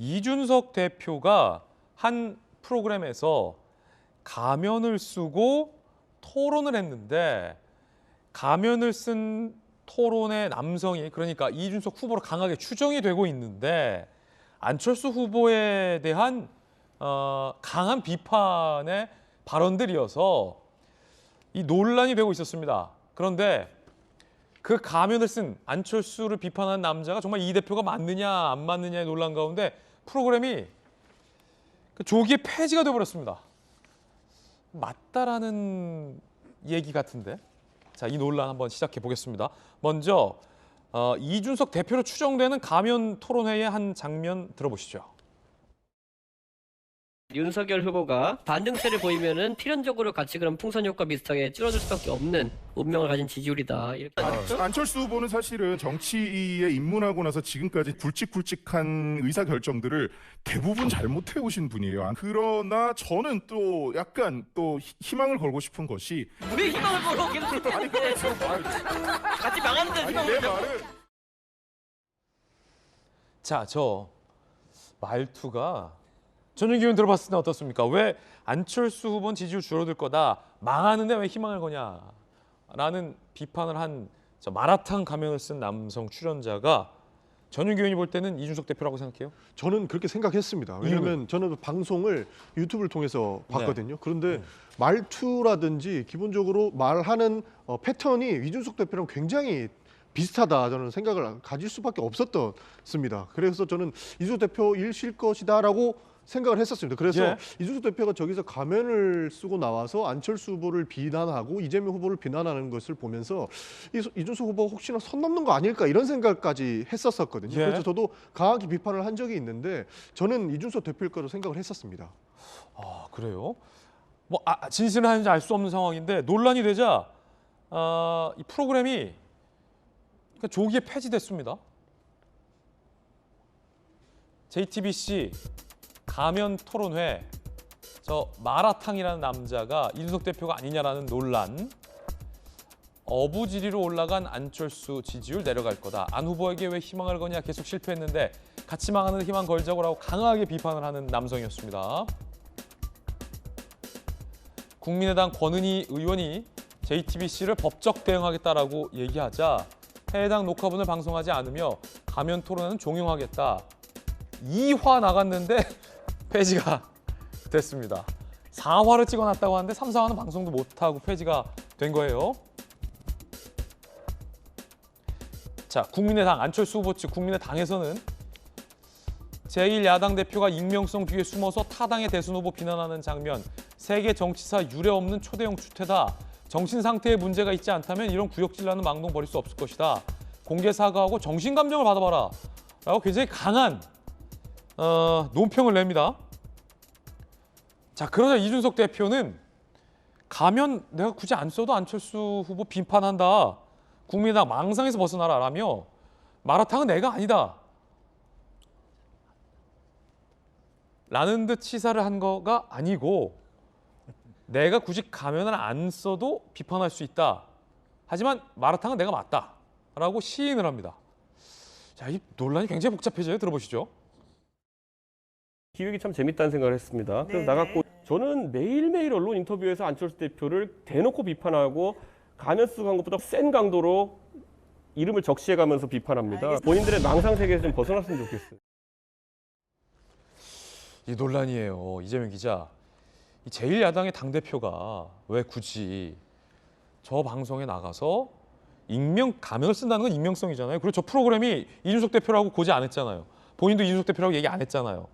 이준석 대표가 한 프로그램에서 가면을 쓰고 토론을 했는데 가면을 쓴 토론의 남성이 그러니까 이준석 후보로 강하게 추정이 되고 있는데 안철수 후보에 대한 강한 비판의 발언들이어서 이 논란이 되고 있었습니다. 그런데 그 가면을 쓴 안철수를 비판한 남자가 정말 이 대표가 맞느냐 안 맞느냐의 논란 가운데 프로그램이 조기에 폐지가 돼버렸습니다. 맞다라는 얘기 같은데. 자, 이 논란 한번 시작해 보겠습니다. 먼저 이준석 대표로 추정되는 가면 토론회의 한 장면 들어보시죠. 윤석열 후보가 반등세를 보이면은 필연적으로 같이 그런 풍선 효과 비슷하게 찌러질 수밖에 없는 운명을 가진 지지율이다. 이렇게 안철수 후보는 사실은 정치에 입문하고 나서 지금까지 굵직굵직한 의사결정들을 대부분 잘못해 오신 분이에요. 그러나 저는 또 약간 또 희망을 걸고 싶은 것이 우리 희망을 걸어 계속 그렇게 같이 망하는데 희망을 내 걸어. 말은 자, 저 말투가 전용기 의원 들어봤을 때 어떻습니까? 왜 안철수 후보는 지지율 줄어들 거다. 망하는데 왜 희망을 거냐라는 비판을 한 저 마라탕 가면을 쓴 남성 출연자가 전용기 의원이 볼 때는 이준석 대표라고 생각해요? 저는 그렇게 생각했습니다. 왜냐하면 저는 방송을 유튜브를 통해서 봤거든요. 그런데 말투라든지 기본적으로 말하는 패턴이 이준석 대표랑 굉장히 비슷하다 저는 생각을 가질 수밖에 없었습니다. 그래서 저는 이준석 대표일 것이다라고 생각을 했었습니다. 그래서 이준석 대표가 저기서 가면을 쓰고 나와서 안철수 후보를 비난하고 이재명 후보를 비난하는 것을 보면서 이준석 후보가 혹시나 선 넘는 거 아닐까 이런 생각까지 했었거든요. 그래서 저도 강하게 비판을 한 적이 있는데 저는 이준석 대표일 거로 생각을 했었습니다. 아, 그래요? 뭐 진실은 하는지 알 수 없는 상황인데 논란이 되자 이 프로그램이 조기에 폐지됐습니다. JTBC 가면 토론회 저 마라탕이라는 남자가 이준석 대표가 아니냐라는 논란. 어부지리로 올라간 안철수 지지율 내려갈 거다. 안 후보에게 왜 희망을 거냐 계속 실패했는데 같이 망하는 희망 걸자고라고 강하게 비판을 하는 남성이었습니다. 국민의당 권은희 의원이 JTBC를 법적 대응하겠다라고 얘기하자 해당 녹화분을 방송하지 않으며 가면 토론은 종용하겠다. 2화 나갔는데 폐지가 됐습니다. 4화를 찍어놨다고 하는데 3, 4화는 방송도 못하고 폐지가 된 거예요. 자, 국민의당 안철수 후보 측 국민의당에서는 제1야당 대표가 익명성 뒤에 숨어서 타당의 대선 후보 비난하는 장면, 세계 정치사 유례 없는 초대형 추태다. 정신 상태에 문제가 있지 않다면 이런 구역질나는 망동 벌일 수 없을 것이다. 공개 사과하고 정신 감정을 받아봐라. 라고 굉장히 강한 논평을 냅니다. 자, 그러자 이준석 대표는 가면 내가 굳이 안 써도 안철수 후보 비판한다. 국민의당 망상에서 벗어나라라며 마라탕은 내가 아니다. 라는 듯 시사를 한 거가 아니고 내가 굳이 가면을 안 써도 비판할 수 있다. 하지만 마라탕은 내가 맞다. 라고 시인을 합니다. 자, 이 논란이 굉장히 복잡해져요. 들어보시죠. 기획이 참 재밌다는 생각을 했습니다. 그래서 나갔고 저는 매일매일 언론 인터뷰에서 안철수 대표를 대놓고 비판하고 가면 쓰고 한 것보다 센 강도로 이름을 적시해가면서 비판합니다. 본인들의 망상 세계에서 좀 벗어났으면 좋겠어요. 이 논란이에요. 이재명 기자. 이 제1야당의 당대표가 왜 굳이 저 방송에 나가서 가면을 쓴다는 건 익명성이잖아요. 그리고 저 프로그램이 이준석 대표라고 고지 안 했잖아요. 본인도 이준석 대표라고 얘기 안 했잖아요.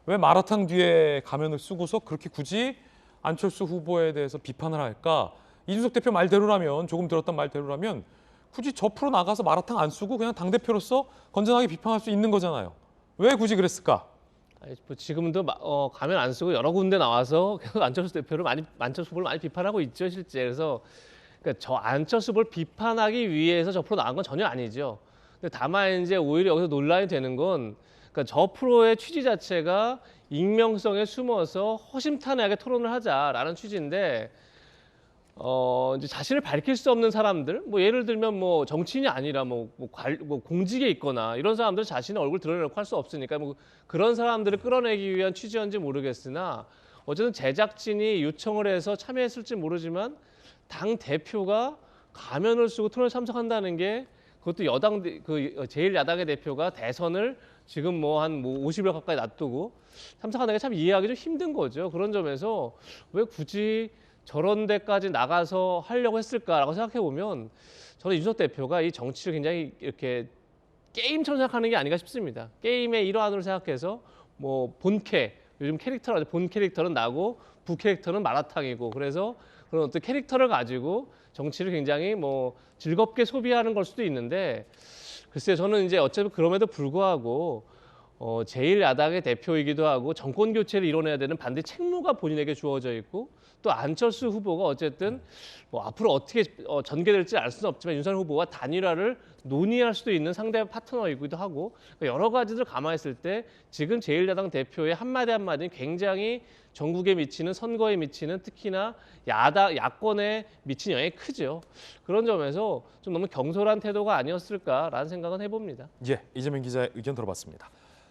왜 마라탕 뒤에 가면을 쓰고서 그렇게 굳이 안철수 후보에 대해서 비판을 할까? 이준석 대표 말대로라면, 조금 들었던 말대로라면 굳이 저 프로 나가서 마라탕 안 쓰고 그냥 당대표로서 건전하게 비판할 수 있는 거잖아요. 왜 굳이 그랬을까? 지금도 가면 안 쓰고 여러 군데 나와서 계속 안철수 후보를 많이 비판하고 있죠, 실제. 그래서 그러니까 저 안철수 후보를 비판하기 위해서 저 프로 나간 건 전혀 아니죠. 근데 다만 이제 오히려 여기서 논란이 되는 건 그러니까 저 프로의 취지 자체가 익명성에 숨어서 허심탄회하게 토론을 하자라는 취지인데 이제 자신을 밝힐 수 없는 사람들, 뭐 예를 들면 뭐 정치인이 아니라 뭐 공직에 있거나 이런 사람들 자신의 얼굴 드러내놓고 할 수 없으니까 뭐 그런 사람들을 끌어내기 위한 취지였는지 모르겠으나 어쨌든 제작진이 요청을 해서 참여했을지 모르지만 당 대표가 가면을 쓰고 토론에 참석한다는 게 그것도 여당 그 제일 야당의 대표가 대선을 지금 뭐 한 50일 가까이 놔두고 참석하는 게 참 이해하기 좀 힘든 거죠. 그런 점에서 왜 굳이 저런 데까지 나가서 하려고 했을까라고 생각해 보면 저는 이준석 대표가 이 정치를 굉장히 이렇게 게임처럼 생각하는 게 아닌가 싶습니다. 게임의 일환으로 생각해서 뭐 본캐, 요즘 캐릭터라죠. 본 캐릭터는 나고 부 캐릭터는 마라탕이고 그래서 그런 어떤 캐릭터를 가지고 정치를 굉장히 뭐 즐겁게 소비하는 걸 수도 있는데 글쎄요, 저는 이제 어차피 그럼에도 불구하고 제1야당의 대표이기도 하고 정권 교체를 이뤄내야 되는 반대 책무가 본인에게 주어져 있고 또 안철수 후보가 어쨌든 뭐 앞으로 어떻게 전개될지 알 수는 없지만 윤석열 후보와 단일화를 논의할 수도 있는 상대 파트너이기도 하고 여러 가지를 감안했을 때 지금 제1야당 대표의 한마디 한마디는 굉장히 전국에 미치는 선거에 미치는 특히나 야권에 미친 영향이 크죠. 그런 점에서 좀 너무 경솔한 태도가 아니었을까라는 생각은 해봅니다. 예, 이재명 기자의 의견 들어봤습니다.